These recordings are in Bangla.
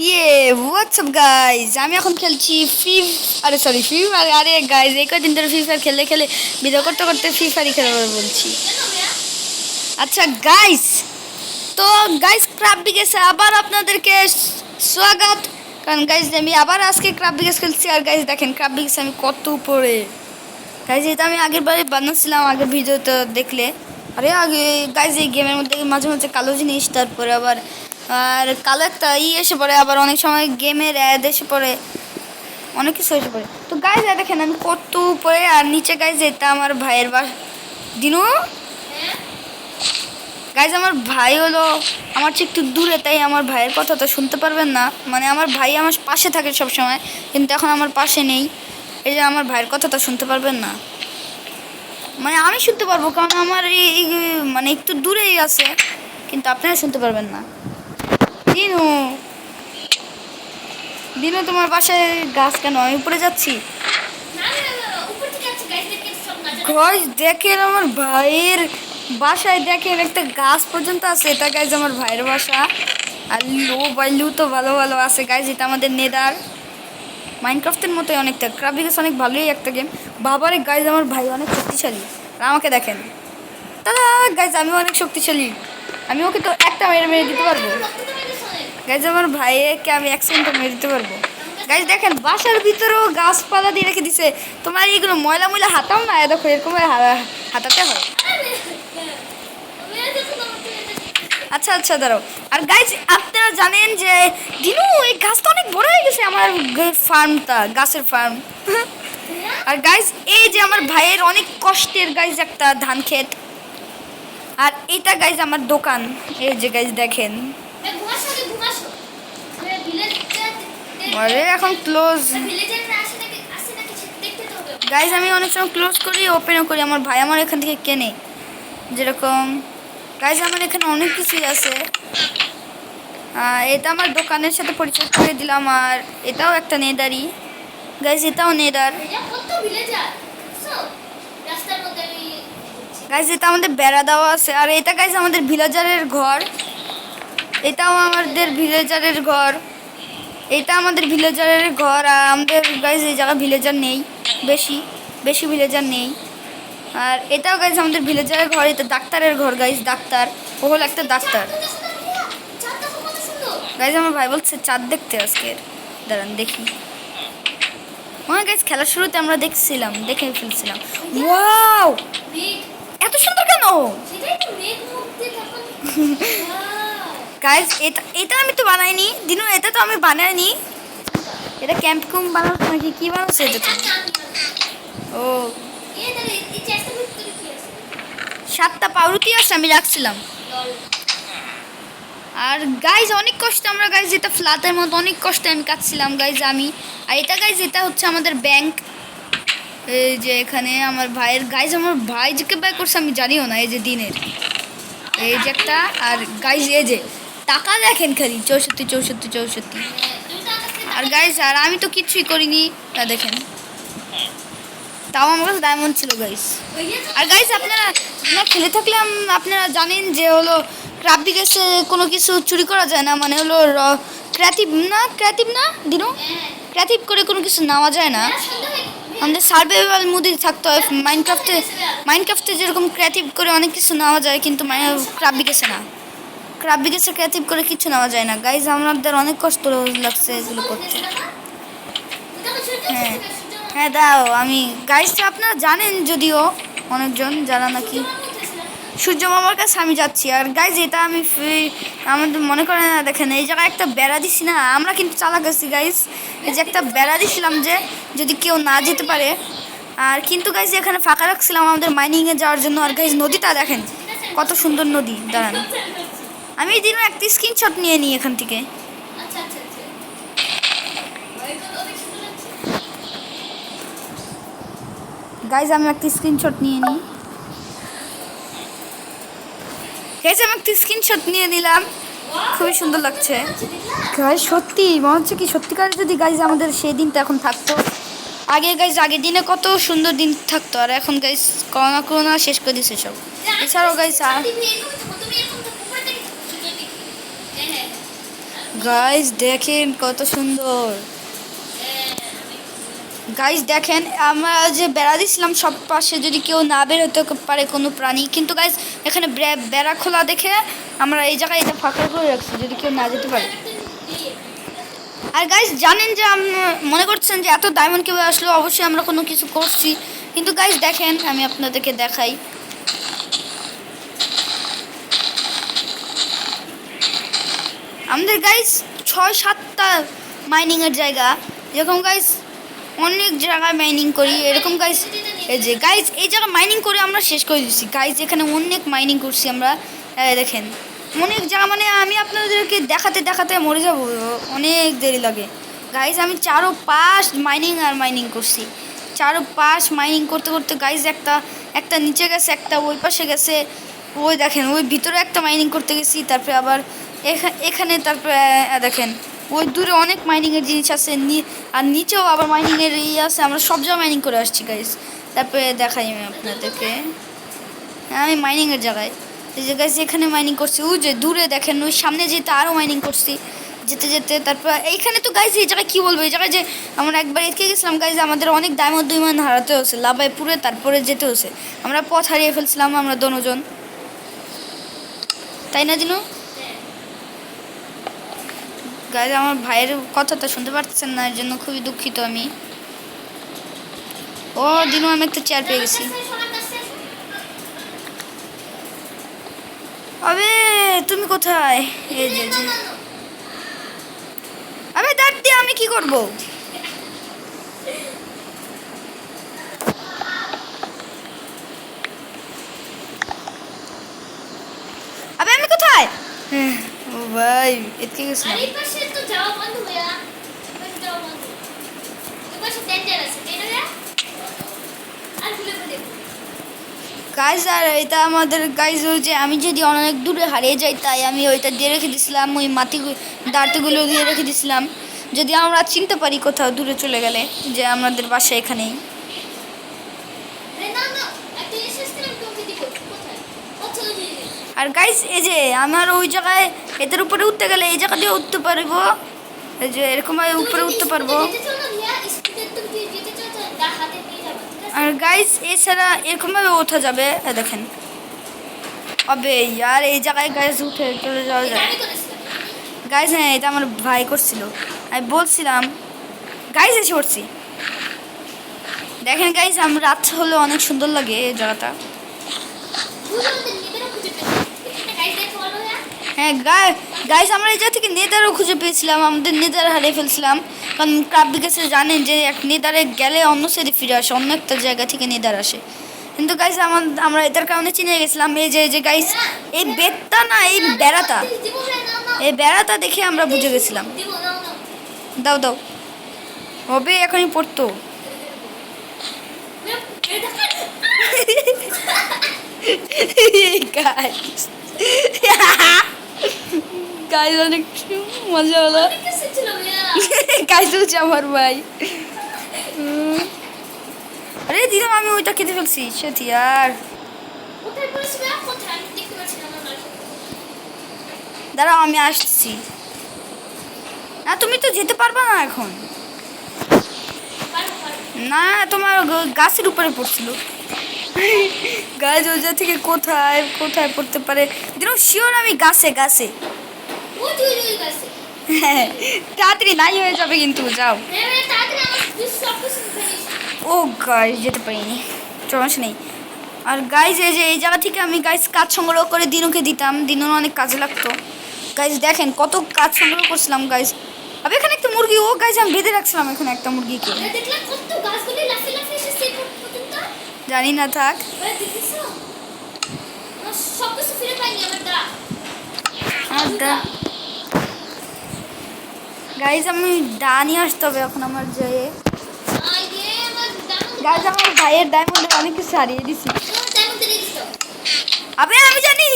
ইয়ে হোয়াটসঅ্যাপ গাইজ, আমি এখন খেলছি ফ্রি ফায়ার। আরে গাইজ, এই কদিন ধরে ফ্রি ফায়ার খেলে খেলে ভিডিও করতে করতে ফ্রি ফায়ারই খেলবার বলছি। আচ্ছা গাইজ, তো গাইজ ক্রাব বিগেসে আবার আপনাদেরকে স্বাগত। কারণ গাইজ আমি আবার আজকে ক্রাব বিগেস খেলছি। আর গাইজ দেখেন ক্রাব বিগেস আমি কত উপরে। গাইজ এটা আমি আগের বারে বানাচ্ছিলাম, আগের ভিডিওতে দেখলে। আরে আগে গাইজ এই গেমের মধ্যে মাঝে মাঝে কালো জিনিস, তারপরে আবার আর কালো একটা এসে পড়ে, আবার অনেক সময় গেমের অ্যাড এসে পড়ে, অনেক কিছু এসে পড়ে। তো গাইজ দেখেন আমি কত উপরে। আর নিচে গাইজ এটা আমার ভাইয়ের দিনু। গাইজ আমার ভাই হলো আমার চেয়ে একটু দূরে, তাই আমার ভাইয়ের কথা তো শুনতে পারবেন না। মানে আমার ভাই আমার পাশে থাকে সব সময়, কিন্তু এখন আমার পাশে নেই, এই যে আমার ভাইয়ের কথা তো শুনতে পারবেন না। মানে আমি শুনতে পারবো, কারণ আমার মানে একটু দূরেই আছে, কিন্তু আপনারা শুনতে পারবেন না। দিনু, দিনু তোমার বাসায় গাছ কেন? আমি উপরে যাচ্ছি। গাছ দেখেন আমার ভাইয়ের বাসায়, দেখেন একটা গাছ পর্যন্ত আছে। এটা গাইজ আমার ভাইয়ের বাসা। আর লু তো ভালো ভালো আছে গাইজ। এটা আমাদের নেদার মাইনক্রাফটের মতোই অনেকটা। ক্রাবি গাছ অনেক ভালোই একটা গেম। বাবারে গাইজ আমার ভাই অনেক শক্তিশালী। আর আমাকে দেখেন, দাদা গাইজ আমি অনেক শক্তিশালী। আমি ওকে তো একটা মেরে দিতে পারবো। গাইজ আমার ভাইকে আমি 1 সেকেন্ডে মেরে দিতে পারবো। গাইজ দেখেন বাসার ভিতরেও গাছপালা দিয়ে রেখে দিছে। তোমার এইগুলো ময়লা ময়লা হাতাও না, দেখো এরকম হাতাতে হয়। আচ্ছা আচ্ছা দাঁড়াও। আর গাইজ আপনারা জানেন যে দিনু এই গাছটা অনেক বড় হয়ে গেছে, আমার ফার্মটা, গাছের ফার্ম। আর গাইজ এই যে আমার ভাইয়ের অনেক কষ্টের গাইজ একটা ধান ক্ষেত। আর এটা গাইজ আমার দোকান। এই যে গাইজ দেখেন, আরে এখন ক্লোজ গাইজ। আমি অনেক সময় ক্লোজ করি, ওপেনও করি। আমার ভাই আমার এখান থেকে কেনে। যেরকম গাইজ আমার এখানে অনেক কিছুই আছে। এটা আমার দোকানের সাথে পরিচয় করে দিলাম। আর এটাও একটা নেদারি গাইজ, এটাও নেদার গাইজ। এটা আমাদের বেড়া দেওয়া আছে। আর এটা গাইজ আমাদের ভিলেজারের ঘর। এটাও আমাদের ভিলেজারের ঘর। এটা আমাদের ভিলেজারের ঘর। আর আমাদের গাইজ এই জায়গা ভিলেজার নেই, বেশি ভিলেজার নেই। আর এটাও গাইজ আমাদের ভিলেজারের ঘর। এটা ডাক্তারের ঘর গাইজ, ডাক্তার, ও হলো একটা ডাক্তার। গাইজ আমার ভাই বলছে চাঁদ দেখতে আজকে, দাঁড়ান দেখি। মনে গাইজ খেলার শুরুতে আমরা দেখে ফেলছিলাম। ওয়াও এত সুন্দর কেন গাইজ? এটা আমি তো বানাইনি দিনু, এটা তো আমি বানাইনি। এটা ক্যাম্পকুম বানাচ্ছে নাকি কি বানাচ্ছে এটা তো? ও 7টা পাউরুটি আছে, আমি রাখছিলাম। আর গাইজ অনেক কষ্টে আমরা গাইজ এটা ফ্ল্যাটের মতো অনেক কষ্টে আমি কাটছিলাম গাইজ আমি। আর এটা গাইজ এটা হচ্ছে আমাদের ব্যাংক। এই যে এখানে আমার ভাইয়ের গাইজ, আমার ভাই যে ব্যয় করছে আমি জানিও না। এই যে দিনের এই যে একটা। আর গাইজ এই যে টাকা দেখেন খালি 64। আর গাইজ আর আমি তো কিছুই করিনি, তা দেখেন। তাও আমার কাছে ডায়মন্ড ছিল গাইজ। আর গাইজ আপনারা খেলে থাকলে আপনারা জানেন যে হলো ক্রাব বিগেসে কোনো কিছু চুরি করা যায় না। মানে হলো ক্রিয়েটিভ না দিনু, ক্রিয়েটিভ করে কোনো কিছু নেওয়া যায় না। আমাদের সার্ভাইভাল মোডে থাকতে হয়। মাইনক্রাফটে যেরকম ক্রিয়েটিভ করে অনেক কিছু নেওয়া যায়, কিন্তু ক্রাব বিগেসে না। ক্রাব বিগেসে ক্রিয়েটিভ করে কিছু নেওয়া যায় না গাইজ। আমাদের অনেক কষ্ট লাগছে এগুলো করতে। হ্যাঁ দাও আমি গাইজ, আপনারা জানেন যদিও অনেকজন যারা নাকি সূর্য মামার কাছে আমি যাচ্ছি। আর গাইজ এটা আমি আমাদের মনে করে না, দেখেন এই জায়গায় একটা বেড়া দিছি না, আমরা কিন্তু চালাক আছি গাইজ। এই যে একটা বেড়া দিছিলাম যে যদি কেউ না যেতে পারে। আর কিন্তু গাইজ এখানে ফাঁকা রাখছিলাম আমাদের মাইনিংয়ে যাওয়ার জন্য। আর গাইজ নদীটা দেখেন কত সুন্দর নদী। দাঁড়ান আমি এই দিনও একটা স্ক্রিনশট নিয়ে নিই এখান থেকে। গাইজ আমি একটা স্ক্রিনশট নিয়ে নিই। গাইজ আমি একটা স্ক্রিনশট নিয়ে নিলাম, খুবই সুন্দর লাগছে গাইজ। সত্যি মনে হচ্ছে কি সত্যিকার যদি গাইজ আমাদের সেই দিনটা এখন থাকতো। আগের দিনে কত সুন্দর দিন থাকতো। আর এখন গাইজ করোনা শেষ করে দিচ্ছে সব। এছাড়াও গাইজ গাইস দেখেন কত সুন্দর। গাইস দেখেন আমরা যে বেড়া দিছিলাম সব পাশে যদি কেউ না বের হতে পারে কোনো প্রাণী, কিন্তু গাইস এখানে বেড়া খোলা দেখে আমরা এই জায়গায় এটা ফাঁকা করে রাখছি যদি কেউ না যেতে পারে। আর গাইস জানেন যে মনে করছেন যে এত ডায়মন্ড কীভাবে আসলো, অবশ্যই আমরা কোনো কিছু করছি। কিন্তু গাইস দেখেন আমি আপনাদেরকে দেখাই, আমাদের গাইস 6-7টা মাইনিংয়ের জায়গা, যেরকম গাইস অনেক জায়গায় মাইনিং করি এরকম গাইস। এই যে গাইস এই জায়গা মাইনিং করে আমরা শেষ করে দিচ্ছি গাইস, এখানে অনেক মাইনিং করছি আমরা। দেখেন অনেক জায়গা, মানে আমি আপনাদেরকে দেখাতে দেখাতে মরে যাব, অনেক দেরি লাগে গাইস। আমি 4-5 মাইনিং করছি, 4-5 মাইনিং করতে করতে গাইস একটা নিচে গেছে, একটা ওই পাশে গেছে, ওই দেখেন ওই ভিতরে একটা মাইনিং করতে গেছি, তারপরে আবার এখানে, তারপরে দেখেন ওই দূরে অনেক মাইনিংয়ের জিনিস আছে, আর নিচেও আবার মাইনিংয়ের ইয়ে আছে। আমরা সব জায়গায় মাইনিং করে আসছি গাইস। তারপরে দেখাই আমি আপনাদেরকে, আমি মাইনিংয়ের জায়গায় এই যে গাইস এখানে মাইনিং করছি, ওই যে দূরে দেখেন ওই সামনে যেতে আরও মাইনিং করছি যেতে যেতে। তারপর এইখানে তো গাইস এই জায়গায় কী বলবো, এই জায়গায় যে আমরা একবার এদিকে গেছিলাম গাইস, আমাদের অনেক ডায়মন্ড 2 মান হারাতে হয়েছে লাভায় পুরে, তারপরে যেতে হয়েছে, আমরা পথ হারিয়ে ফেলছিলাম আমরা দোনোজন, তাই না দিনু? গাইস আমার ভাইয়ের কথাটা শুনতে পাচ্ছেন না, এর জন্য খুবই দুঃখিত আমি। ও দিনু আমি একটা চেয়ার পেয়ে গেছি। আবে তুমি কোথায়? এই যে আবে দাঁড় দিয়ে আমি কি করব? আবে আমি কোথায়? ও ভাই এদিকে গেছিলাম। আরে পাশে তো যাওয়া বন্ধ হইয়া, পাশে যাওয়া বন্ধ, এই পাশে ডেঞ্জার আছে তাই না? আর ভুলে ভুলে গাইস আর এটা আমাদের গাইস ওই যে আমি যদি অনেক দূরে হারিয়ে যাই তাই আমি ওইটা দিয়ে রেখে দিয়েছিলাম, ওই দাঁড়তেগুলো দিয়ে রেখে দিয়েছিলাম, যদি আমরা চিনতে পারি কোথাও দূরে চলে গেলে যে আমাদের বাসা এখানেই। না না একটা এসএস দিলাম তোকে দিব কোথায়? আচ্ছা ওই আর গাইস এই যে আমার ওই জায়গায় এটার উপরে উঠতে গেলে এই জায়গা দিয়ে উঠতে পারবো, এই যে এরকম উপরে উঠতে পারবো। যেতে চল না ভিয়া, স্পিডে তুমি যেতে চল দা হাতে নিয়ে যাবে ঠিক আছে? আর গাইস এছাড়া এরকমভাবে ওঠা যাবে, দেখেন। আবে ইয়ার এই জায়গায় গাইস উঠে চলে যাওয়া এটা যায় আমি করেছিলাম। গাইস। হ্যাঁ এটা আমার ভাই করছিল, আমি বলছিলাম গাইস এসে পড়ছি। দেখেন গাইস আমরা রাত হলে অনেক সুন্দর লাগে এই জায়গাটা। ভুলে আমাদের নিজেরা খুঁজে পেয়েছি। এটা গাইড দেখো বলো না? হ্যাঁ গাইস আমরা এই জায়গা থেকে নেদারও খুঁজে পেয়েছিলাম, আমাদের নেদার হারিয়ে ফেলছিলাম, কারণ ক্রাফট বিকাশে জানেন যে এক নেদারে গেলে অন্য সাইডে ফিরে আসে, অন্য একটা জায়গা থেকে নেদার আসে। কিন্তু গাইস আমরা এটার কারণে চিনে গেছিলাম, এই যে গাইস এই বেতটা না, এই বেড়াটা, দিব না না এই বেড়াটা দেখে আমরা বুঝে গেছিলাম। দিব না না দাও দাও হবে এখনই পড়তো। এটা গাইস গাইস অনেক মজা হলো। কিসে ছিল ভিয়া? গাইস হচ্ছে আমার ভাই। আরে দিলাম আমি ওইটা কেটে ফেলছি, সেটি আর কোথায় পড়েছিল? কোথায় আমি দেখতে পাচ্ছি না আমার। দাঁড়াও আমি আসছি। না তুমি তো যেতে পারবা না এখন, পারো পারো। না তোমার গাছের উপরে পড়ছিল। গাছ ওজা থেকে কোথায় কোথায় পড়তে পারে, দিন শিওর আমি গাছে গাছে। ও তুই তুই গেছে। হ্যাঁ তাড়াতাড়ি নাই হয়ে যাবে কিন্তু যাও। হ্যাঁ হ্যাঁ তাড়াতাড়ি আমার সব কিছু ফেলিস। ও গাইস যেতে পারিনি, সমস্যা নেই। আর গাইস এই যে এই জায়গা থেকে আমি গাইস কাঠ সংগ্রহ করে দিনুকে দিতাম, দিনুর অনেক কাজে লাগতো। গাইস দেখেন কত কাঠ সংগ্রহ করছিলাম গাইস। আবে এখানে একটা মুরগি, ও গাইস আমি বেঁধে রাখছিলাম এখানে একটা মুরগিকে, আরে দেখলা কত গাছগুলি লাফে লাফে এসেছে পর্যন্ত। জানি না থাক। আরে দেখিছো? আমার সব কিছু ফিরে পাইনি আমার দা। গাইস আমি দা নিয়ে আসতে হবে এখন আমার যেয়ে। আইয়ে আমার দাম গাইস আমার ভাইয়ের ডায়মন্ডে অনেক কিছু হারিয়ে দিছি। দাম দিয়ে দিছো। আবে আমি জানি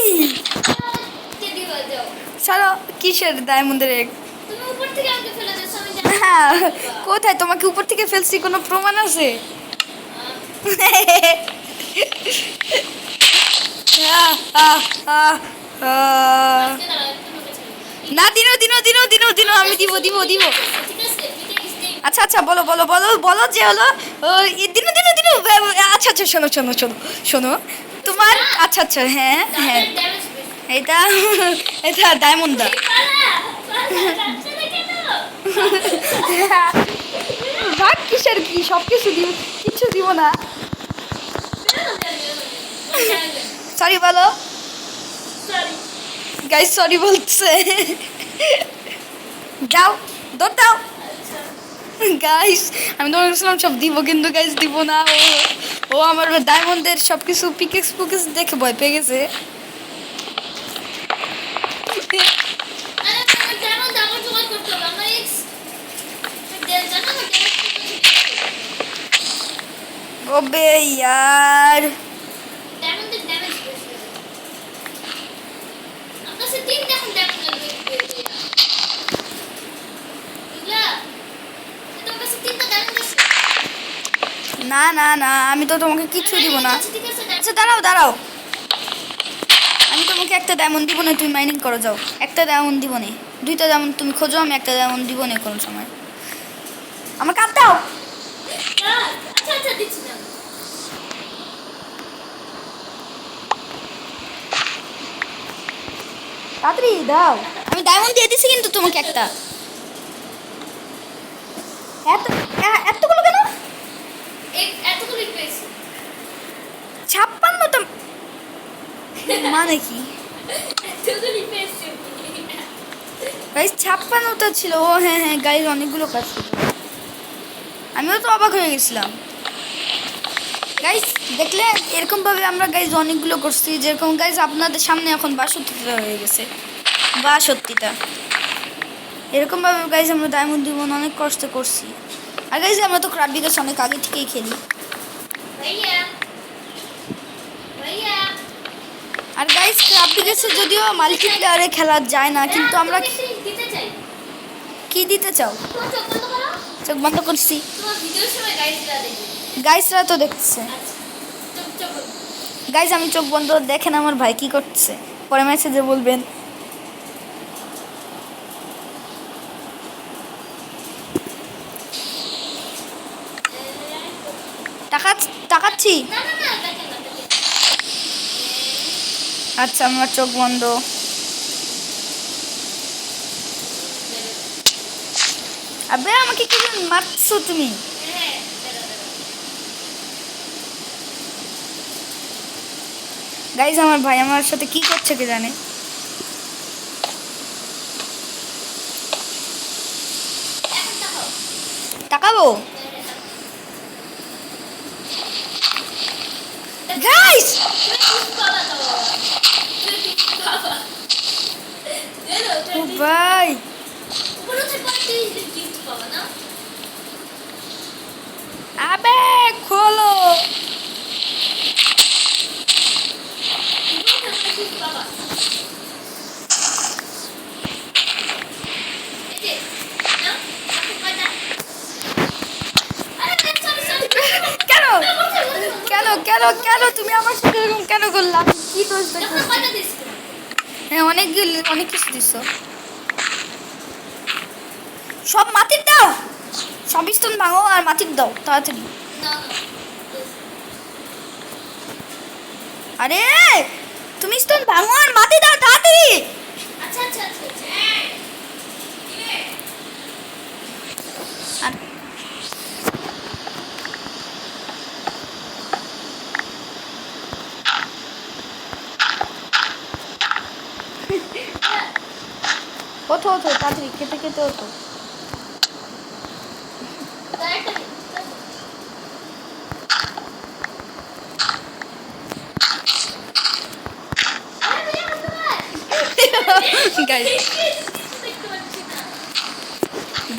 কে দিবা যাও। চলো কিসের ডায়মন্ডের এক। তুমি উপর থেকে আমাকে ফেলে দিছো আমি জানি। হ্যাঁ, কোথায় তোমাকে উপর থেকে ফেলছি কোনো প্রমাণ আছে? আহ, আহ, আহ, আহ। আজকে দাঁড়াও একটু নোকে ছিল। না দিনো দিনো দিনো দিনো দিনো আমি দিব দিব দিব ঠিক আছে বিটে স্টেক আচ্ছা আচ্ছা বলো বলো বলো বলো যে হলো দিনো দিনো দিনো আচ্ছা আচ্ছা শোনো শোনো শোনো শোনো তোমার আচ্ছা আচ্ছা হ্যাঁ হ্যাঁ তাদের ড্যামেজ বেশি এটা এটা ডায়মন্ড দা পালা পালা যাচ্ছে না কেন ভাগ কিসের কি সব কিছু দিব কিছু দিব না সরি বলো সরি গাইস সরি বলছে যাও দৌড় দাও গাইস আমি দৌড়েছিলাম সব দিব কিন্তু গাইস দিব না ও আমার ডায়মন্ডের সব কিছু পিকেক্স পুকেক্স দেখে ভয় পেয়ে গেছে আরে আমার ডায়মন্ড আমার জোগাড় করতে হবে আমার এক্স জানো না ওবে ইয়ার ডায়মন্ডের ড্যামেজ বেশি আপনার সে তিন দেখুন ড্যামেজ লাগবে বুঝলা তোমার কাছে তিনটা ড্যামেজ আছে না না না আমি তো তোমাকে কিচ্ছু দিব না ঠিক আছে আচ্ছা দাঁড়াও দাঁড়াও আমি তোমাকে একটা ডায়মন্ড দিব না তুমি মাইনিং করো যাও একটা ডায়মন্ড দিব না দুইটা ডায়মন্ড তুমি খোঁজো আমি একটা ডায়মন্ড দিব না কোনো সময় আমার কাট দাও আচ্ছা আচ্ছা দিচ্ছি না তাড়াতাড়ি দাও আমি ডায়মন্ড দিয়ে দিছি কিন্তু তোমাকে একটা এতগুলো কেন এতগুলো পেয়েছি 56টা মানে কি এতগুলো পেয়েছি গাইস 56টা ছিল ও হ্যাঁ হ্যাঁ গাইস অনেকগুলো কাজ ছিল আমিও তো অবাক হয়ে গেছিলাম গাইস দেখলে এরকম ভাবে আমরা গাইস অনেকগুলো করছি যেরকম গাইস আপনাদের সামনে এখন 62টা হয়ে গেছে 62টা এরকম ভাবে গাইস আমরা ডায়মন্ড জীবন অনেক কষ্ট করছি আর গাইস আমরা তো ক্রাব বিকাশ অনেক আগে থেকেই খেলি ভাইয়া ভাইয়া আর গাইস ক্রাব বিকাশে যদিও মাল্টিপ্লেয়ারে খেলা যায় না কিন্তু আমরা দিতে চাই কি দিতে চাও তোমার চোখ বন্ধ করো চোখ বন্ধ করছি তোমার ভিডিওর সময় গাইডটা দেখি গাইসরা তো দেখছে আচ্ছা চোখ চোখ বন্ধ। গাইস আমি চোখ বন্ধ দেখেন আমার ভাই কি করছে পরে মেসেজে বলবেন তাকাচ্ছি না না না দেখেন না দেখেন আচ্ছা আমার চোখ বন্ধ আবে আমাকে কি মারছো তুমি হ্যাঁ গাইস আমার ভাই আমার সাথে কি করছে কে জানে এখন তাকাও তাকাবো গাইস ও ভাই আবে খোলো কেন কেন কেন কেন তুমি আমার সাথে এরকম কেন করলাম কি দোষ দেখো হ্যাঁ অনেক কিছু দিচ্ছ সব মাটির দাও সব স্টোন ভাঙো আর মাটির দাও তাড়াতাড়ি আরে তুমি স্টোন ভাঙো আর মাটি দাও তাড়াতাড়ি আচ্ছা আচ্ছা আচ্ছা আর ওঠো ওঠো তাড়াতাড়ি খেতে খেতে ওঠো গাইস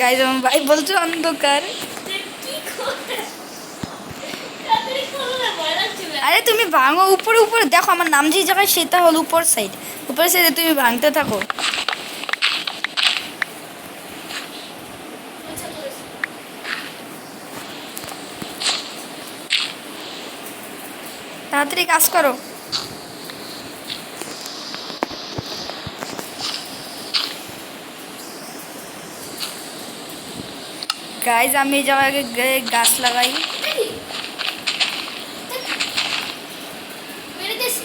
গাইস আমার ভাই বলছো অন্ধকার আরে তুমি ভাঙো উপরে উপরে দেখো আমার নাম যে জায়গায় সেটা হলো উপর সাইড উপর সাইডে তুমি ভাঙতে থাকো তাড়াতাড়ি কাজ করো গাইজ আমি এই জায়গায় গাছ লাগাই। দেখি মেরে দিয়েছি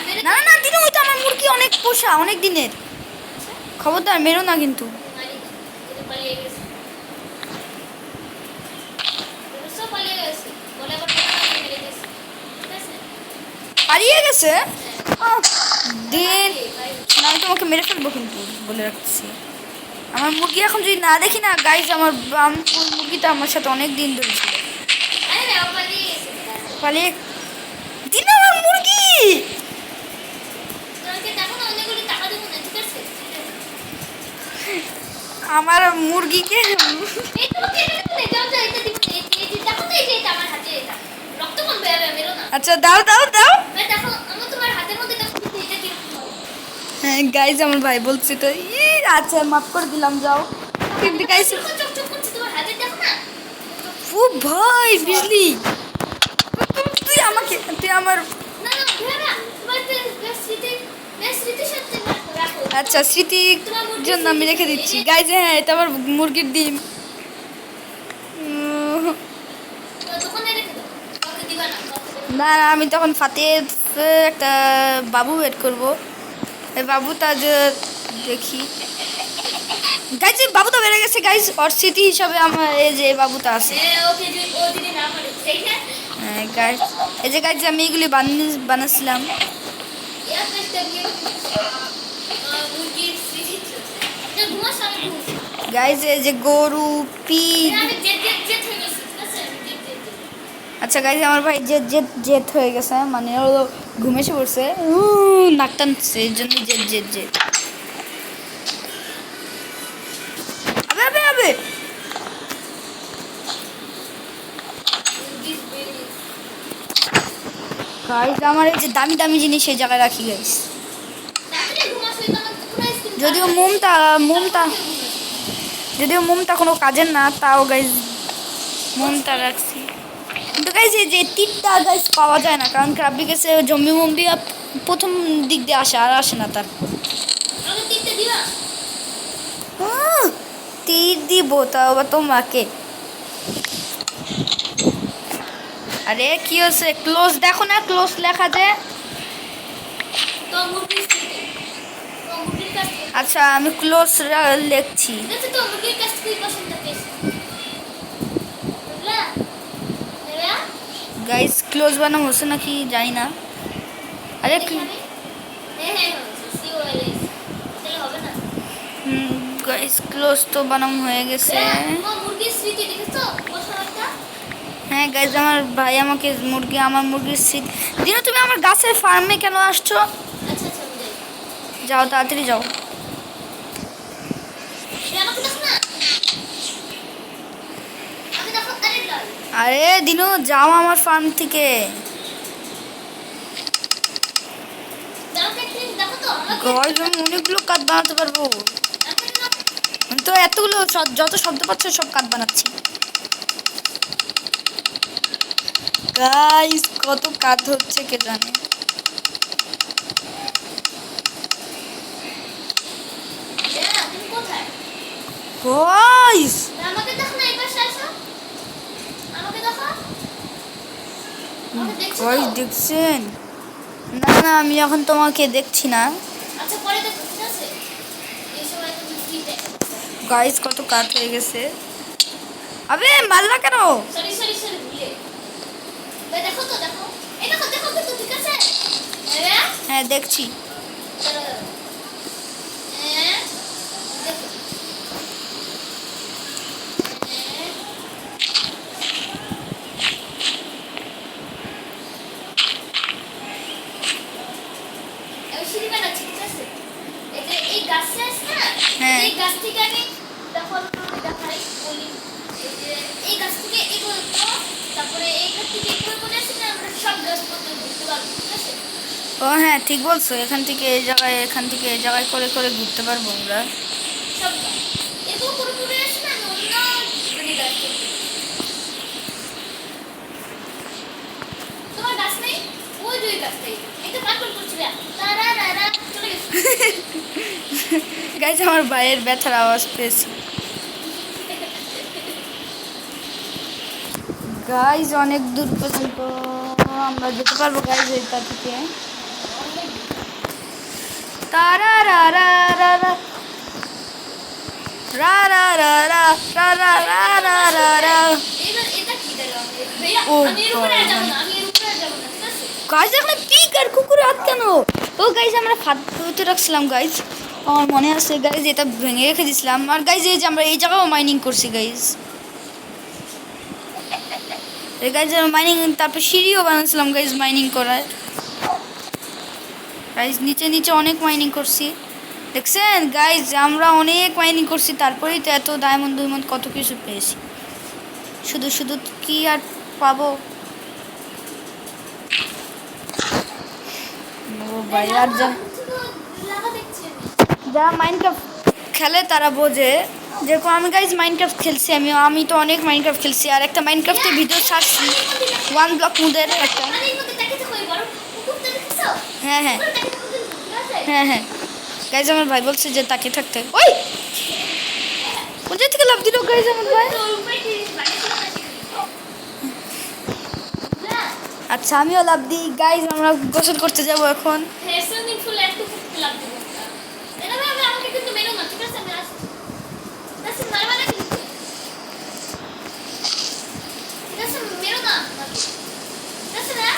মেরে না না না দিনু, ওই তো আমার মুরগি অনেক পোষা, অনেক দিনের। খবরদার মেরো না কিন্তু। মারি এটা পালিয়ে গেছে এটা সব পালিয়ে গেছে বলে আবার মেরে দিয়েছি ঠিক আছে পালিয়ে গেছে। আহ, দিন ভাই না, আমি তোমাকে মেরে ফেলবো কিন্তু, বলে রাখছি। আমার মুরগি এখন যদি না দেখি না গাইজ, আমার মুরগিটা আমার সাথে অনেক দিন ধরে ছিল। আরে না ও পালিয়ে গেছে ঠিক আছে পালিয়ে দিন আমার মুরগি। তোমাকে দেখো না অনেকগুলো টাকা দেবো না ঠিক আছে আমার মুরগিকে এই তোমাকে এটা দেবো না যাও যাও এটা দিব না এই যে দেখো তো এই যে এটা আমার হাতে এটা রক্ত কোন বেয়াবে মেরো না আচ্ছা দাও দাও দাও। ভাই দেখো আমি তোমার হাতের মধ্যে দেখো এটা কি হ্যাঁ গাইজ আমার ভাই বলছি তো, আচ্ছা মাফ করে দিলাম, যাও। কিন্তু গাইজ চোখ চোখ চোখ করছে তোমার হাতে দেখো না ও ভাই বিজলি, তুই আমাকে, তুই আমার। না না ভেবা তোমার স্মৃতির সাথে রাখো আচ্র স্মৃতির জন্য আমি রেখে দিচ্ছি গাইজ। হ্যাঁ এটা আমার মুরগির ডিম। দোকানে রেখে দাও কাউকে দিবা না কাউকে দিবা না না, আমি তখন ফাতের একটা বাবু ওয়েট করবো। এই বাবুটা যে দেখি গাইজ, বাবু তো বেড়ে গেছে গাইজ, ওর স্মৃতি হিসাবে আমার এই যে বাবুটা আছে। ওকে যদি ও যদি না পারে সেই না হ্যাঁ গাইজ, এই যে গাইজ আমি এগুলি বানাচ্ছিলাম। ইয়া কাজটা দিয়ে মুরগির স্মৃতি না ঘুমাস আমি ঘুমাস গাইজ এই যে গরু পিগ। আমি জেট হয়ে গেছি ঠিক আছে জেট আচ্ছা গাইজ আমার ভাই জেদ হয়ে গেছে, মানে ও ঘুম এসে পড়ছে, নাক টানছে, এই জন্য জেদ। আবে আবে আবে মুরগির বেবি গাইজ আমার এই যে দামি দামি জিনিস এই জায়গায় রাখি গাইজ। তাহলে ঘুমাস হই তো আমার পুরো স্কিন যদিও মোমটা কোনো কাজের না, তাও গাইজ মোমটা রাখছি। কিন্তু গাইজ এই যে তীরটা গাইজ পাওয়া যায় না, কারণ ক্রাবি গেছে জম্বি মম্বি প্রথম দিক দিয়ে আসে, আর আসে না তার। আমাকে তিনটে দিবা তীর দিব তাও আবার তোমাকে। আরে কি হচ্ছে, ক্লোজ দেখো না, ক্লোজ লেখা যায়। তো মুরগির স্মৃতি তো মুরগির কাছ থেকে আচ্ছা আমি ক্লোজ লিখছি। দেখো তো মুরগির কাছ থেকে পছন্দ পেয়েছি বুঝলা দেবা গাইজ ক্লোজ বানানো হচ্ছে নাকি জানি না। আরে হ্যাঁ সিওএলএস তাহলে হবে না গাইজ ক্লোজ তো বানানো হয়ে গেছে। ও মুরগির স্মৃতি দেখেছো বসাটা হ্যাঁ গাইজ আমার ভাই আমাকে আমার মুরগির স্মৃতি দিনু, তুমি আমার গাছের ফার্মে কেন আসছো? আচ্ছা আচ্ছা আমি যাই যাও তাড়াতাড়ি যাও। আমাকে দেখো না আমি দেখো আরে লাল আরে দিনু যাও আমার ফার্ম থেকে। দেখো তো আমাকে গাইজ আমি অনেকগুলো কাঠ বানাতে পারবো। আমি তো এতগুলো যত শব্দ পাচ্ছ সব কাঠ বানাচ্ছি। গাইজ কত কাঠ হচ্ছে কে জানে। তুমি কোথায় গাইজ আমাকে দেখো না এই পাশে আসো আমাকে দেখো আমাকে দেখছো গাইজ তো? দেখছেন? না না আমি এখন তোমাকে দেখছি না। আচ্ছা পরে দেখো ঠিক আছে এই সময় তুমি ফ্রিতে গাইজ কত কাঠ হয়ে গেছে। আবে মারলা কেন? সরি ভুলে ভাই দেখো তো দেখো এই দেখো দেখো তো ঠিক আছে হ্যাঁ হ্যাঁ দেখছি। হ্যাঁ দেখো আমি সিঁড়ি বানাচ্ছি ঠিক আছে এই গাছটা আছে না হ্যাঁ। এই গাছ থেকে আমি দেখো দেখাই বলি এই গাছ থেকে এগুলো তো তারপরে এই গাছ থেকে এগুলো করে আসি না আমরা সব গাছপত্র ঘুরতে পারবো ঠিক আছে ও হ্যাঁ ঠিক বলছো, এখান থেকে এই জায়গায় করে করে ঘুরতে পারবো আমরা। সব গাছ এগুলো করে আসি না আমি অন্য গাছ করতে তোমার গাছ নেই ওই দুই গাছ নেই এটা কাটল করছিল তারা চলে গেছে গাইজ আমার ভাইয়ের ব্যথার আওয়াজ পেয়েছি। গাইজ অনেক দূর পর্যন্ত আমরা যেতে পারবো গাইজ এটা থেকে। তারা রা রা রা রা রা রা রা রা রা রা রা রা রা রা। এবার এটা কি দিলাম ভাইয়া? ও আমি এর উপরে আর বাবা। যাবো না, আমি এর উপরে আর যাবো না, ঠিক আছে? গাইজ দেখলে পিক আর কুকুর হাত কেন? ও গাইজ আমরা ফাঁদতে রাখছিলাম গাইজ, আমার মনে আছে গাইজ, এটা ভেঙে রেখে দিয়েছিলাম। আর গাইজ এই যে আমরা এই জায়গাও মাইনিং করছি গাইজ, এই গাইজ মাইনিং, তারপর সিঁড়িও বানাচ্ছিলাম গাইজ মাইনিং করার। গাইজ নিচে নিচে অনেক মাইনিং করছি, দেখছেন গাইজ আমরা অনেক মাইনিং করছি, তারপরেই তো এত ডায়মন্ড ডুইমন্ড কত কিছু পেয়েছি। শুধু শুধু কি আর পাবো? ও ভাই আর যা লাগা দেখছি আমি। যারা মাইনক্রাফট খেলে তারা বোঝে, যেরকম আমি গাইজ মাইনক্রাফট খেলছি, আমি তো অনেক মাইনক্রাফট খেলছি, আর একটা মাইনক্রাফটের ভিডিও ছাড়ছি ওয়ান ব্লক মুদের একটা। মানে এর মধ্যে দেখেছো কই বড় কুকুরটা দেখেছো? হ্যাঁ হ্যাঁ কুকুরটা দেখেছো কত ঠিক আছে? হ্যাঁ হ্যাঁ গাইজ আমার ভাই বলছে যে তাকে থাকতে। ওই কোথা থেকে লাভ দিল গাইজ আমার ভাই? তোর উপরে কি বানিয়েছিস না? আচ্ছা আমিও লাভ দিই গাইজ, আমরা গোসল করতে যাব এখন। হ্যাঁ, সুইমিং পুলে একটু করতে লাগবে না। এটা ভাবে আমাকে কিন্তু মেরো না, ঠিক আছে? আমি আসছি। আচ্ছা, মারবা না কিন্তু। ঠিক আছে, মেরো না। ঠিক আছে না?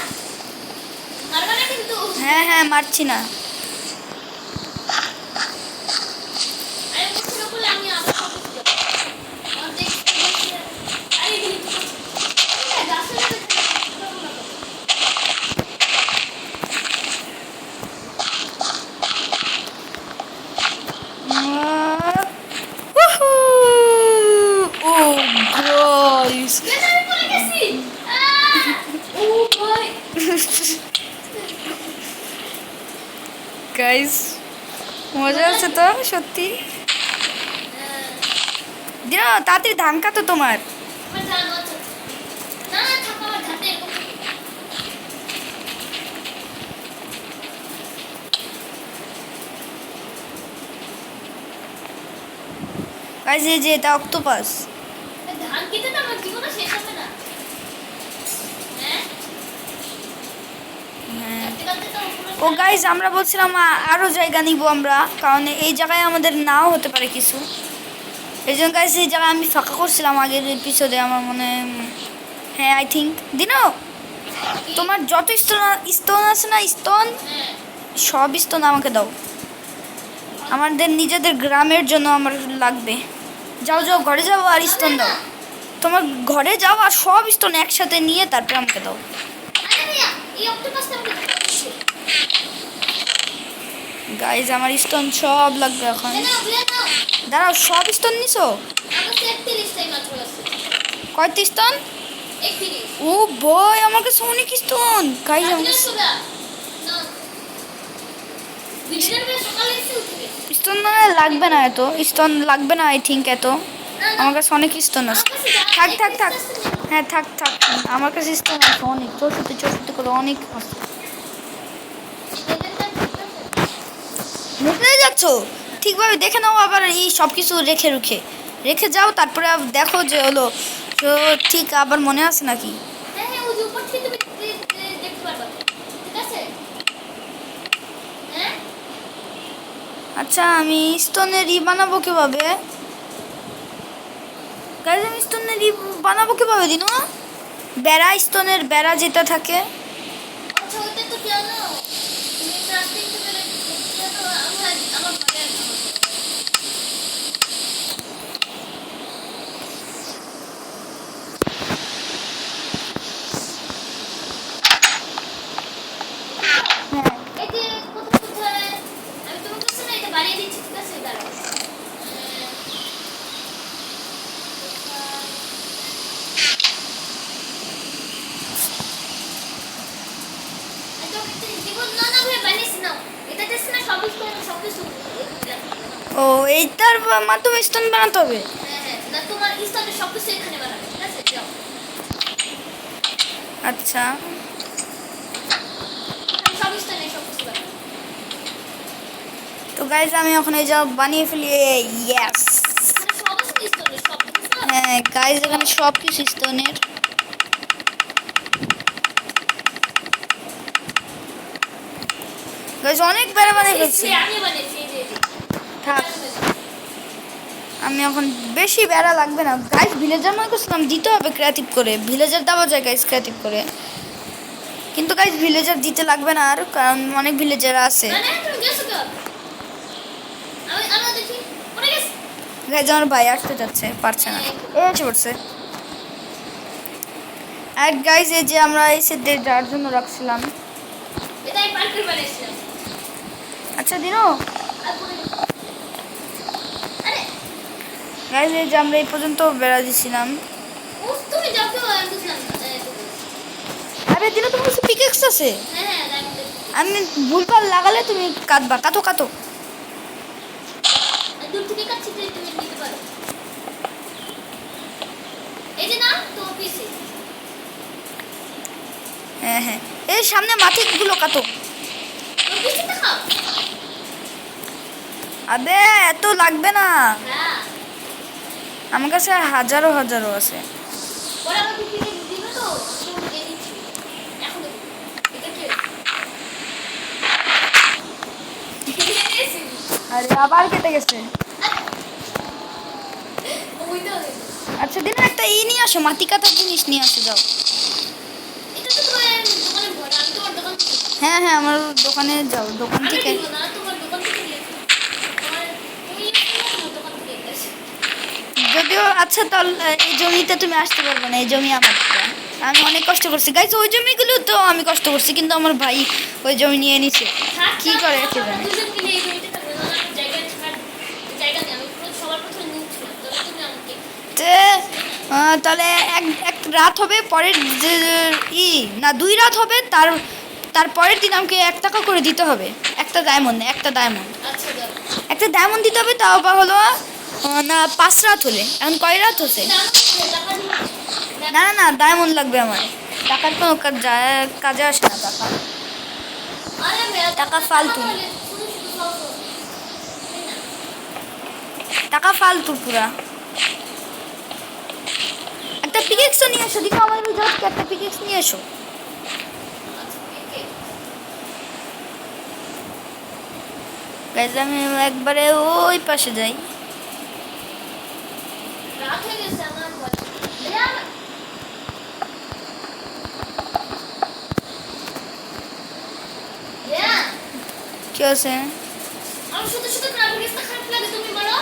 মারবা না কিন্তু। হ্যাঁ হ্যাঁ মারছি না। আরে মুখের উপরে আমি আবার ফটো তুলব। আমার দেখতে দেখতে আরে এই গাছের ও গাইজ আমি পড়ে গেছি। ও ভাই। গাইজ মজা আছে তো সত্যি। দিও তাড়াতাড়ি ধানকা তো তোমার। আমার জানো আছে। না থাক আমার হাতে এরকম। গাইজ এই যে এটা অক্টোপাস। ধান খেতে তো আমার জীবনে শেষ হবে না। হ্যাঁ? হ্যাঁ কাটতে কাটতে তো ও গাইজ আমরা বলছিলাম আরও জায়গা নিব আমরা, কারণ এই জায়গায় আমাদের নাও হতে পারে কিছু। এই জন্য গাইজ এই জায়গায় আমি ফাঁকা করছিলাম আগের এপিসোডে আমার মনে, হ্যাঁ আই থিঙ্ক। দিনো তোমার যত স্টোন আছে না, স্টোন হ্যাঁ। সব স্টোন আমাকে দাও, আমাদের নিজেদের গ্রামের জন্য আমার লাগবে। যাও যাও ঘরে যাও আর স্টোন দাও, তোমার ঘরে যাও আর সব স্টোন একসাথে নিয়ে তারপরে আমাকে দাও। আরে ভাইয়া, এই অক্টোপাসটা আমাকে দেখাচ্ছি। গাইজ আমার স্টোন সব লাগবে এখন। না বুঝলে না। দাঁড়াও সব স্টোন নিছো? আমার তো 31 টাই মাত্র আছে। কয়টি স্টোন? 31। ও বয় আমার কাছে অনেক স্টোন গাইজ। আজকে সোজা। না। ভিডিওর পরে সকালে এসে উঠবে। স্টোন মানে লাগবে না, এত স্টোন লাগবে না আই থিঙ্ক এত। আমার কাছে অনেক স্টোন আছে। থাক থাক থাক, হ্যাঁ থাক থাক, আমার কাছে স্টোন আছে অনেক, 64 করে অনেক আছে। মুখে যাচ্ছ ঠিকভাবে দেখে নাও, আবার এই সব কিছু রেখে যাও, তারপরে দেখো যে হলো তো ঠিক, আবার মনে আছে নাকি? হ্যাঁ হ্যাঁ, ওই যে উপর থেকে তুমি দেখতে পারবা। ঠিক আছে? হ্যাঁ? আচ্ছা আমি স্টোনের বানাবো কিভাবে গাইজ? আমি স্টোনের বানাবো কিভাবে দিনো? স্টোনের বেড়া যেটা থাকে। আচ্ছা ওইটা তো জানো। তুমি ক্রাফটিং করে জানো আমার ঘরে আছে। হ্যাঁ এই যে কোথায় আমি তোমার কাছে না এটা বানিয়ে দিচ্ছি, ঠিক আছে? দাঁড়াও। এটা একটা জীবন না না ভাই বানিয়েছি না। এটা দেখছ না সব কিছু। ও এইটার মাধ্যমে স্টোন বানাতে হবে? হ্যাঁ হ্যাঁ, না তোমার ইনস্টলে সব কিছু এখানে বানাবে, ঠিক আছে? যাও। আচ্ছা আমি সব ইনস্টলে সব কিছু বানাবো। তো গাইজ আমি এখন এই যা বানিয়ে ফেলি। ইয়েস মানে সব আছে ইনস্টলে সব কিছু। হ্যাঁ গাইজ এখানে সব কিছু স্টোনের। গাইস অনেক বেড়া বানিয়ে ফেলছি। আমি বানিয়েছি এই যে থাক, আমি এখন বেশি বেড়া লাগবে না গাইস। ভিলেজার মনে করছিলাম দিতে হবে ক্রিয়েটিভ করে, ভিলেজার দেওয়া যায় গাইস ক্রিয়েটিভ করে, কিন্তু গাইস ভিলেজার দিতে লাগবে না আর, কারণ অনেক ভিলেজার আছে। না না তুমি গেছো তো আমি দেখি পড়ে গেছে গাইস আমার ভাই আসতে যাচ্ছে, পারছে না, এই এসে পড়ছে। আর গাইস এই যে আমরা এই সেটে যার জন্য রাখছিলাম, এটাই পার্কের বানিয়েছিলাম। আচ্ছা দিনো আর পড়ে গেছে। আরে গাইস এই যে আমরা এই পর্যন্ত বেড়া দিছিলাম। উফ তুমি যাও কেউ আমি বুঝলাম না। আরে দিনো তোমার কাছে পিকেক্স আছে? হ্যাঁ হ্যাঁ আমি আমি ভুলভাল লাগালে তুমি কাটবা, কাটো কাটো। দূর থেকে কাছে তুমি নিতে পারো। এই যে না তো পিছে হ্যাঁ হ্যাঁ, এই সামনে মাটিগুলো কাটো। তো পিছে দেখাও। আবে এত লাগবে না, হ্যাঁ আমার কাছে হাজারো হাজারো আছে। পরে আমার পিছে দিবে তো আমি দিয়ে দিচ্ছি। এখন দেখো এটা কি আরে আবার কেটে গেছে। ওই তো আচ্ছা দিনো একটা নিয়ে আসো, মাটি কাটার জিনিস নিয়ে আসো যাও। এটা তো তোমার দোকানে ভরা আমি তোমার দোকান থেকে হ্যাঁ হ্যাঁ আমার দোকানে যাও, দোকান আমি থেকে। দিব না তোমার দোকান থেকে নিয়ে আসো। তোমার তুমি আমার দোকান থেকে নিয়ে আসো। যদিও আচ্ছা তাহলে এই জমিতে তুমি আসতে পারবে না, এই জমি আমার পুরা। আমি অনেক কষ্ট করছি গাইস, ওই জমিগুলো তো আমি কষ্ট করছি, কিন্তু আমার ভাই ওই জমি নিয়ে নিছে। কি করে কি জানে। দুজন মিলে এই জমিতে থাকবে না আমি জায়গা ছাড় জায়গা নেই আমি পুরো সবার প্রথমে নিচ্ছিলাম তবে তুমি আমাকে তে, তাহলে এক এক রাত হবে পরের যে না 2 রাত হবে, তারপরের দিন আমাকে 1 টাকা করে দিতে হবে, একটা ডায়মন্ড আচ্ছা দাও একটা ডায়মন্ড দিতে হবে, তাও বা হলো না 5 রাত হলে। এখন কয় রাত হচ্ছে? না টাকা দিও না না না ডায়মন্ড লাগবে আমার, টাকার কোনো কাজে আসে না টাকা, আরে মেরা টাকা ফালতু, শুধু শুধু খাও তো তাই না টাকা ফালতু পুরা। একটা পিকেক্সও নিয়ে এসো, দিকে আমার জাস্ট একটা পিকেক্স নিয়ে এসো। আচ্ছা ওকে গাইজ আমি একবারে ওই পাশে যাই। রাত হয়ে গেছে আমার ঘরে দেয়া দেয়া কি আছে? আমার শুধু শুধু গ্রাফিক্সটা খারাপ লাগে তুমি বলো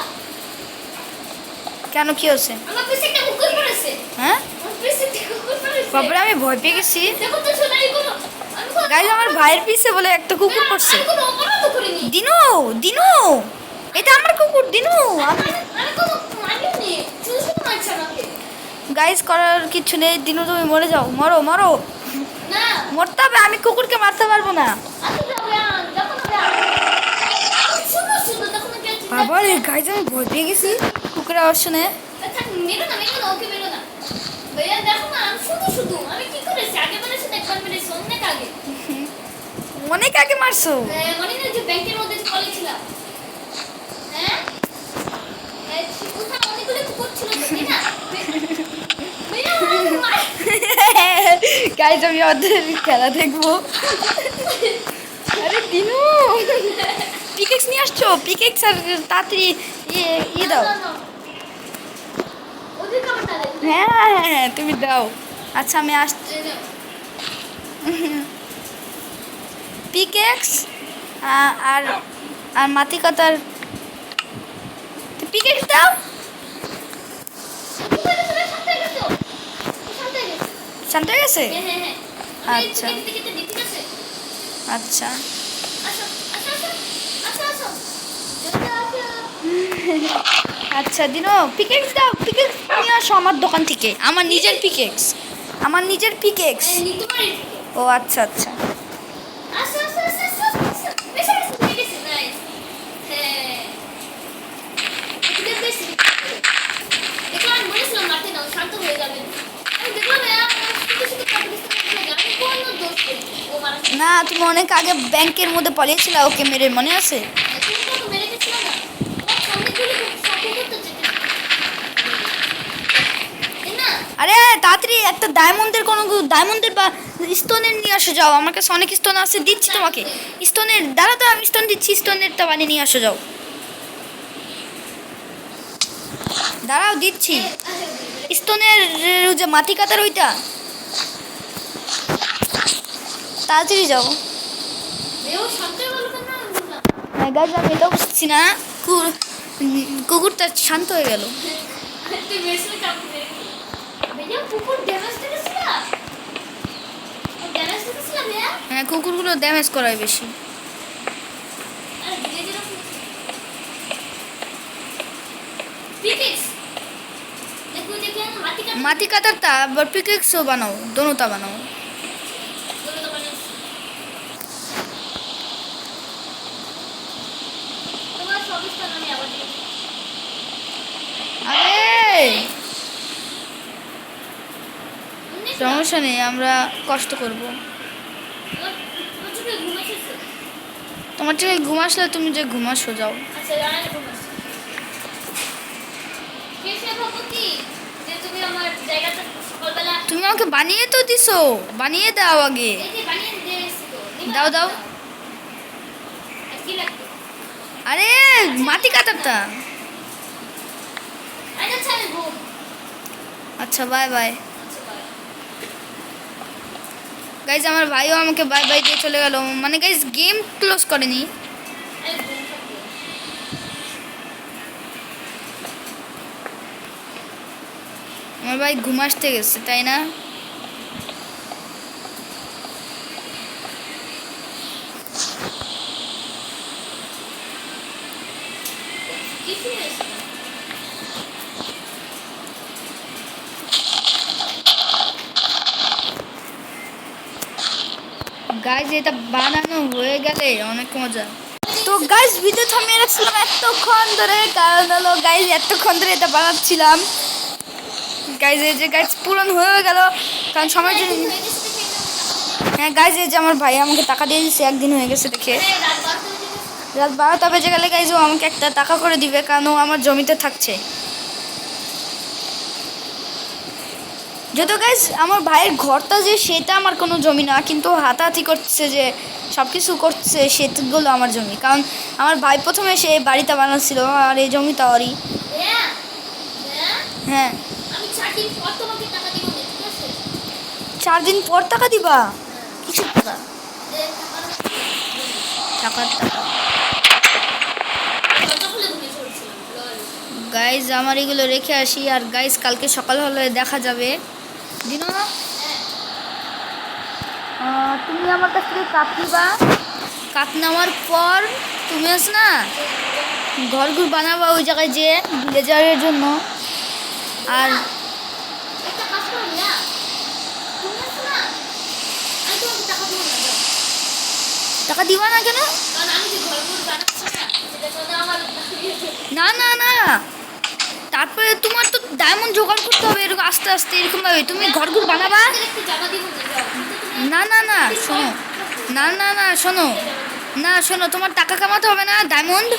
কেন কি আছে? আমার পিছে একটা কুকুর পড়েছে হ্যাঁ আমার পিছে একটা কুকুর পড়েছে বাবরে আমি ভয় পেয়ে গেছি। দেখো তো শোনাই কোনো আমি কোনো গাইজ আমার ভাইয়ের পিছে বলে একটা কুকুর পড়ছে। আমি কোনো অপরাধ করিনি দিনু দিনু এটা আমার কুকুর দিনু। আমি কোনো মারিনি শুধু শুধু মারছে আমাকে গাইজ করার কিছু নেই, দিনু তুমি মরে যাও, মরো মরো, না মরতে হবে, আমি কুকুরকে মারতে পারবো না। আমি যাবো যখন শুনো শুনো তখন বাবা রে গাইজ আমি ভয় পেয়ে গেছি কুকুরের আওয়াজ শুনে। মেরো না ওকে মেরো না ভাইয়া দেখো না আমি শুধু শুধু আমি কি করেছি আগে বলেছি একবার মেরেছি অনেক আগে অনেক আগে মারছো। মনে নেই যে ব্যাংকের মধ্যে কলে ছিলাম হ্যাঁ কোথাও অনেকগুলো কুকুর ছিল তো, তাই না ভাইয়া গাইজ আমি ওদের খেলা দেখবো। আরে দিনু পিকেক্স নিয়ে আসছো, পিকেক্স আর তাড়াতাড়ি দাও। ওদের কামটা দে হ্যাঁ হ্যাঁ হ্যাঁ তুমি দাও। আচ্ছা আমি আসছি। পিকেক্স আর আর মাটি কাটার পিকেক্স দাও। শান্ত হয়ে গেছে? আচ্ছা আচ্ছা আচ্ছা দিনো পিকেক্স দাও, পিকেক্স নিয়ে আসো আমার দোকান থেকে, আমার নিজের পিকেক্স, আমার নিজের পিকেক্স। ও আচ্ছা আচ্ছা না তুমি অনেক আগে ব্যাংকের মধ্যে পালিয়েছিলে, ওকে মেরে মনে আছে? আরে তাড়াতাড়ি একটা ডায়মন্ডের বা স্টোনের নিয়ে আসো যাও, আমার কাছে অনেক স্টোন আছে, দিচ্ছি তোমাকে স্টোনের। দাঁড়া তো, আমি স্টোন দিচ্ছি, স্টোনেরটা বানিয়ে নিয়ে আসো যাও। দাঁড়াও দিচ্ছি স্টোনের যে মাটি কাটার ওইটা, তাড়াতাড়ি যাও। হ্যাঁ গাছ, আমি এটা বুঝছি না, কুকুরটা শান্ত হয়ে গেল। হ্যাঁ কুকুরগুলো ড্যামেজ করায় বেশি। মাটি কাটারটা আবার পিকেক্সও বানাও, দোনোটা বানাও। আরে সমস্যা নেই, আমরা কষ্ট করব। তোমার থেকে ঘুম আসলে তুমি যে ঘুমাসো যাও। তুমি আমাকে বানিয়ে তো দিছো, বানিয়ে দাও আগে। দাও দাও। আরে মাটি কাটারটা। আচ্ছা বাই বাই গাইজ। আমার ভাইও আমাকে বাই বাই দিয়ে চলে গেল, মানে গাইজ গেম ক্লোজ করেনি। আমার ভাই ঘুম আসতে গেছে তাই না? গাইজ এটা বানানো হয়ে গেলে অনেক মজা। তো গাইজ ভিডিও থামিয়ে রাখছিলাম এতক্ষণ ধরে, কারণ হলো গাইজ এতক্ষণ ধরে এটা বানাচ্ছিলাম। গাইজ এই যে গাইজ পূরণ হয়ে গেল, কারণ সময় জন্য। হ্যাঁ গাইজ এই যে আমার ভাই আমাকে টাকা দিয়ে দিচ্ছে, একদিন হয়ে গেছে দেখে। রাত 12টা বেজে গেলে গাইজ ও আমাকে একটা টাকা করে দিবে, কারণ ও আমার জমিতে থাকছে। যদিও গাইজ আমার ভাইয়ের ঘরটা যে সেটা আমার কোনো জমি না, কিন্তু হাতাহাতি করছে যে সব কিছু করছে সেগুলো আমার জমি, কারণ আমার ভাই প্রথমে সে বাড়িটা বানাচ্ছিল আর এই জমিটা ওরই। হ্যাঁ 4 দিন পর টাকা দিবা? কিসের টাকা? টাকার টাকা। গাইজ আমার এগুলো রেখে আসি, আর গাইজ কালকে সকাল হলে দেখা যাবে। দিনো তুমি আমার কাছ থেকে কাপ নিবা, কাপ নেওয়ার পর তুমি আস না ঘর বানাবা ওই জায়গায় যে ভিলেজারের জন্য। আর টাকা দিবা না কেন? না না না, তারপরে তোমার তো ডায়মন্ড জোগাড় করতে হবে এরকম আস্তে আস্তে, এরকম ভাবে তুমি ঘর বানাবা। না না না শোনো, না না না শোনো, না শোনো, তোমার টাকা কামাতে হবে না ডায়মন্ড।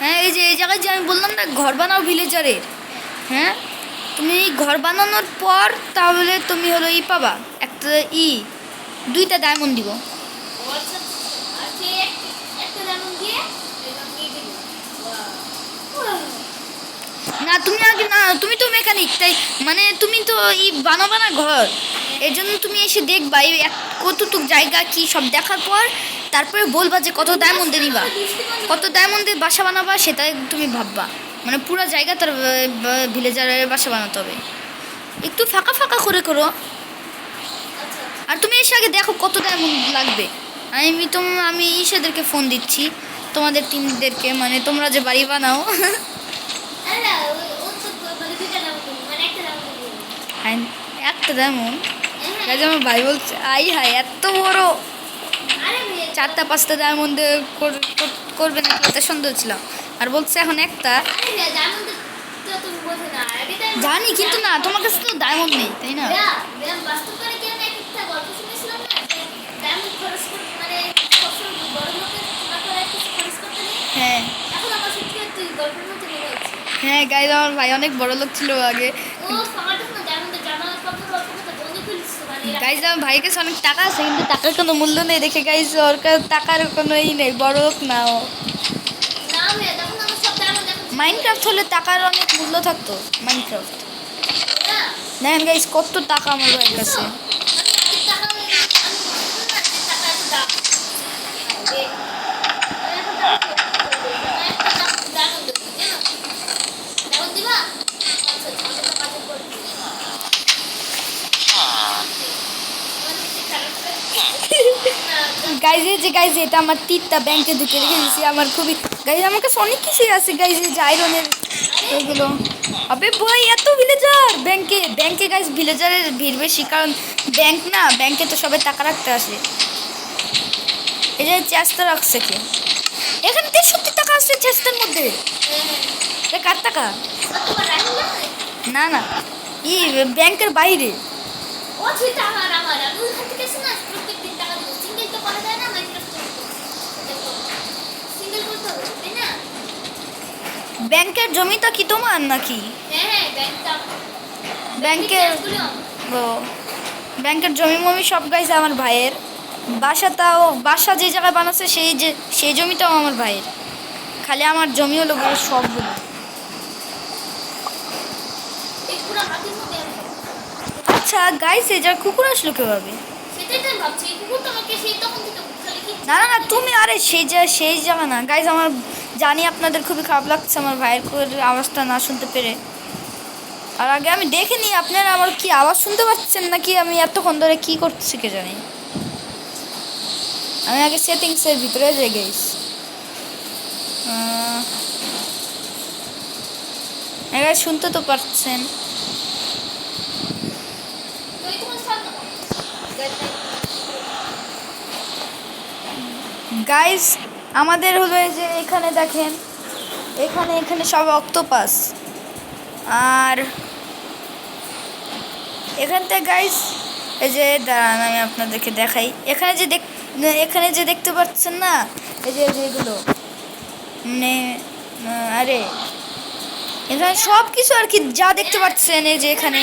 হ্যাঁ এই যে এই জায়গায় যে আমি বললাম না ঘর বানাও ভিলেজারের, হ্যাঁ তুমি ঘর বানানোর পর তাহলে তুমি হলো পাবা একটা 2টা ডায়মন্ড দিব। না তুমি আগে, না তুমি তো মেকানিক, তাই মানে তুমি তো বানাবা না ঘর, এর জন্য তুমি এসে দেখবা কতটুক জায়গা কি সব দেখার পর তারপরে বলবা যে কত ডায়মন্ডে নিবা, কত ডায়মন্ডে বাসা বানাবা সেটা তুমি ভাববা। মানে পুরো জায়গা তার ভিলেজারের বাসা বানাতে হবে, একটু ফাঁকা ফাঁকা করে করো। আর তুমি এসে আগে দেখো কত ডায়মন্ড লাগবে। আমি ইসেদেরকে ফোন দিচ্ছি, তোমাদের টিমদেরকে, মানে তোমরা যে বাড়ি বানাও। হ্যাঁ একটা ডায়মন্ড। আমার ভাই বলছে হাই এত বড় 4টা 5টা ডায়মন্ডে করবে নাকি, এটা সন্দেহ ছিল। আর বলছে এখন একটা। জানি কিন্তু না তোমার কাছে তো ডায়মন্ড নেই তাই না? হ্যাঁ হ্যাঁ গাইজ আমার ভাই অনেক বড় লোক ছিল আগে। গাইজ আমার ভাইয়ের কাছে অনেক টাকা আছে কিন্তু টাকার কোনো মূল্য নেই দেখে গাইজ ওর কাছে টাকার কোনো ই নেই বড় লোক না ও না ভাইয়া দেখুন আমার সব ডায়মন্ড দেখুন মাইনক্রাফট হলে টাকার অনেক মূল্য থাকতো মাইনক্রাফট না দেখেন গাইজ কত টাকা আমার ভাইয়ের কাছে গাইজ এটা আমার তিনটা ব্যাংকে ঢুকে রেখে দিয়েছি আমার খুবই গাইজ আমার কাছে অনেক কিছুই আছে গাইজ যে আয়রনের এগুলো আবে ভাই এত ভিলেজার ব্যাংকে ব্যাংকে গাইজ ভিলেজারের ভিড় বেশি কারণ ব্যাংক না ব্যাংকে তো সবাই টাকা রাখতে আসে এই যে চেষ্টা রাখছে কে এখানে 63 টাকা আসছে চেষ্টার মধ্যে এটা কার টাকা না না ই ব্যাংকের বাইরে ব্যাংকের জমিটা কি তোমার নাকি ব্যাংকের ও ব্যাংকের জমি মমি সব গাইছে আমার ভাইয়ের বাসাটাও বাসা যে জায়গায় বানাচ্ছে সেই জমিটাও আমার ভাইয়ের খালি আমার জমি হলো গিয়ে সবগুলো আচ্ছা গাইছে যা কুকুর আসলো কিভাবে না না না তুমি আরে সেই জায়গা না গাইজ আমার জানি আপনাদের খুবই খারাপ লাগছে আমার ভাইয়ের আওয়াজটা না শুনতে পেরে আর আগে আমি দেখিনি আপনারা আমার কি আওয়াজ শুনতে পাচ্ছেন নাকি আমি এতক্ষণ ধরে কি করছি কে জানি আমি আগে সেটিংসের ভিতরে যাই গাইস এবার শুনতে তো পাচ্ছেন গাইস আমাদের হলো এই যে এখানে দেখেন এখানে এখানে সব অক্টোপাস আর এখান থেকে গাইস এই যে দাঁড়ান আমি আপনাদেরকে দেখাই এখানে যে দেখতে পাচ্ছেন না এই যে এগুলো আরে এখানে সব কিছু আর কি যা দেখতে পাচ্ছেন এই যে এখানে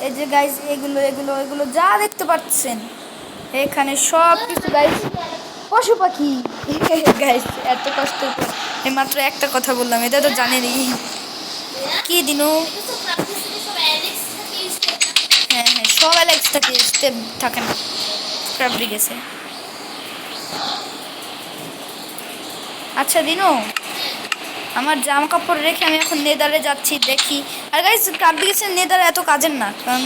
এই যে গাইস এগুলো এগুলো এগুলো যা দেখতে পাচ্ছেন এখানে সব কিছু গাইস পশু পাখি গাইস এত কষ্ট মাত্র একটা কথা বললাম এটা তো জানেনি কি দিনু হ্যাঁ হ্যাঁ সব অ্যালেক্স থাকে স্টেপ থাকে না ক্রাবরি গেছে আচ্ছা দিনু আমার জামা কাপড় রেখে আমি এখন নেদারে যাচ্ছি দেখি আর গাইস ক্রাবরি গেছে নেদারে এত কাজের না কারণ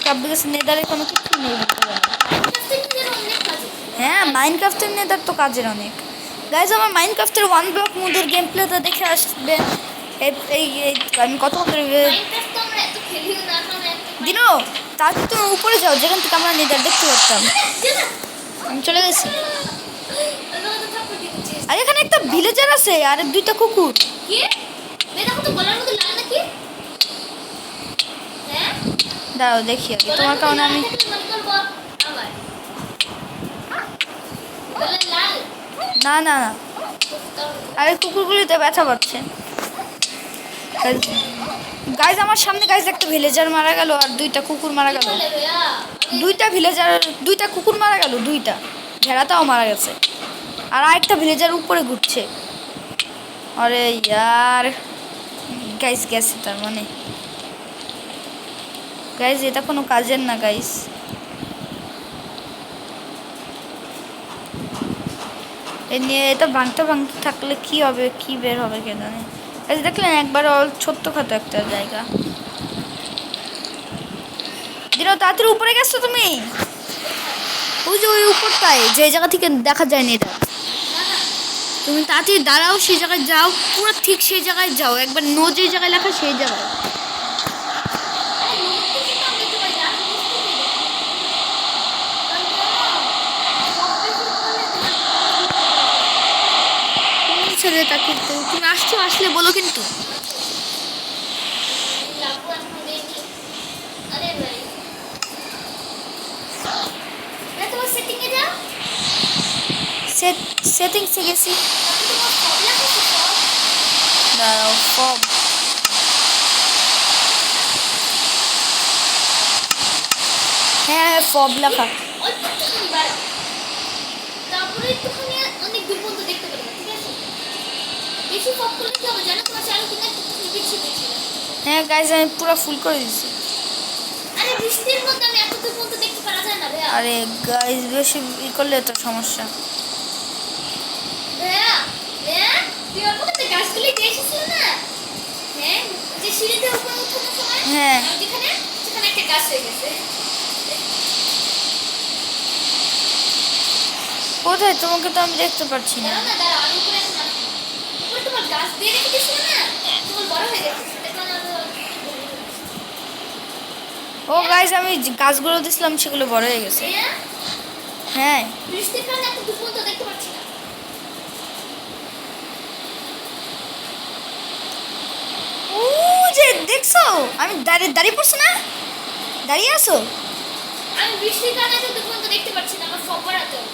ক্রাবরি গেছে নেদারে কোনো কিছু নেই হ্যাঁ মাইনক্রাফটের নেদার তো কাজের অনেক গাইজ আমার মাইনক্রাফটের 1 ব্লক মোডের গেম প্লেটা দেখে আসবেন এই আমি কতক্ষণ ধরে দিনো তার তুমি উপরে যাও যেখান থেকে আমরা নেদার দেখতে পারতাম আমি চলে গেছি আর এখানে একটা ভিলেজার আছে আর 2টা কুকুর দাঁড়াও দেখি আগে তোমার কারণে আমি না না না আরে কুকুরগুলিতে ব্যথা পাচ্ছে গাইজ আমার সামনে গাইজ একটা ভিলেজার মারা গেল আর 2টা কুকুর মারা গেল 2টা ভিলেজার 2টা কুকুর মারা গেল 2টা ভেড়াটাও মারা গেছে আর আরেকটা ভিলেজার উপরে ঘুরছে আরে ইয়ার গাইজ গেছে তার মানে গাইজ এটা কোনো কাজের না গাইজ এটা ভাঙতে থাকলে কি হবে কি বের হবে কে জানে দেখলেন একবার ছোট্টখাটো একটা জায়গা দিনো তাড়াতাড়ি উপরে গেছো তুমি ওই যে ওই উপরটায় যে জায়গা থেকে দেখা যায় না এটা তুমি তাড়াতাড়ি দাঁড়াও সেই জায়গায় যাও পুরো ঠিক সেই জায়গায় যাও একবার নো যে জায়গায় লেখা সেই জায়গায় তাকে তুমি আসছো আসলে বলো কিন্তু সেটিংসে গেছি দাঁড়াও সব হ্যাঁ ফব লেখা। অল্প একটুখানি বাড়াও, তারপরে একটুখানি অনেক দূর পর্যন্ত দেখতে পারবে, ঠিক আছে? বেশি ফক করলে কি হবে জানো, তোমার চ্যানেল কিন্তু একটু পিছিয়ে পিছিয়ে যাবে। হ্যাঁ গাইজ আমি পুরো ফুল করে দিচ্ছি। আরে বৃষ্টির মধ্যে আমি এত দূর পর্যন্ত দেখতে পারা যায় না ভাইয়া। আরে গাইজ বেশি করলে তো সমস্যা। ভাইয়া ভাইয়া, তুই অল্প করতে গাছগুলি দিয়ে এসেছিল না? হ্যাঁ, যে সিঁড়িতে উপরে ওঠানোর সময় হ্যাঁ। আমি যেখানে সেখানে একটা গাছ হয়ে গেছে। কোথায়? তোমাকে তো আমি দেখতে পাচ্ছি না। দাঁড়াও না, দাঁড়াও, আমি উপরে এখন আসছি। উপরে তোমার গাছ দিয়ে রেখে দিয়েছিল না, তোমার বড় হয়ে গেছে, সেটা কারণে আমি ও গাইজ আমি যে গাছগুলো দিছিলাম সেগুলো বড় হয়ে গেছে। ভাইয়া, হ্যাঁ বৃষ্টির কারণে এত দূর পর্যন্ত দেখতে পাচ্ছি না। ও যে দেখছো আমি দাঁড়িয়ে দাঁড়িয়ে পড়ছি না, দাঁড়িয়ে আছো। আমি বৃষ্টির কারণে এত দূর পর্যন্ত দেখতে পাচ্ছি না, আমার ফক বাড়াতে হবে।